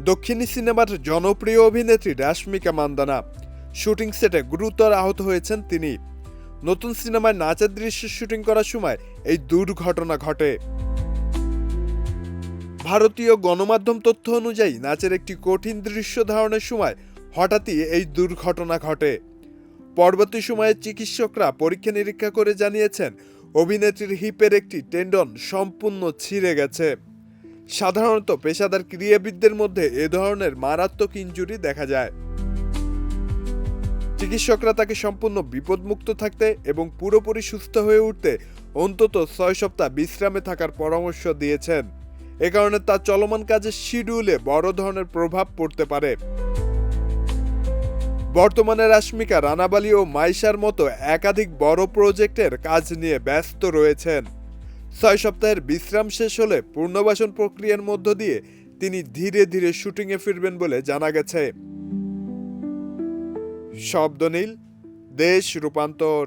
দক্ষিণী সিনেমার জনপ্রিয় অভিনেত্রী রাশমিকা মান্দানা শুটিং সেটে গুরুতর আহত হয়েছেন তিনি। নতুন সিনেমায় নাচের দৃশ্য শুটিং করার সময় এই দুর্ঘটনা ঘটে। ভারতীয় গণমাধ্যম তথ্য অনুযায়ী নাচের একটি কঠিন দৃশ্য ধারণের সময় হঠাৎই এই দুর্ঘটনা ঘটে। পরবর্তী সময়ে চিকিৎসকরা পরীক্ষা নিরীক্ষা করে জানিয়েছেন অভিনেত্রীর হিপের একটি টেন্ডন সম্পূর্ণ ছিঁড়ে গেছে। সাধারণত পেশাদার ক্রীড়াবিদদের মধ্যে এ ধরনের মারাত্মক ইনজুরি দেখা যায়। চিকিৎসকরা তাকে সম্পূর্ণ বিপদমুক্ত থাকতে এবং পুরোপুরি সুস্থ হয়ে উঠতে অন্তত 6 সপ্তাহ বিশ্রামে থাকার পরামর্শ দিয়েছেন। এ কারণে তার চলমান কাজের শিডিউলে বড় ধরনের প্রভাব পড়তে পারে। বর্তমানে রাশমিকা রানাবালি ও মাইশার মতো একাধিক বড় প্রজেক্টের কাজ নিয়ে ব্যস্ত রয়েছেন। 6 সপ্তাহের বিশ্রাম শেষ হলে পুনর্বাসন প্রক্রিয়ার মধ্য দিয়ে তিনি ধীরে ধীরে শুটিংয়ে ফিরবেন বলে জানা গেছে। শব্দ নীল, দেশ রূপান্তর।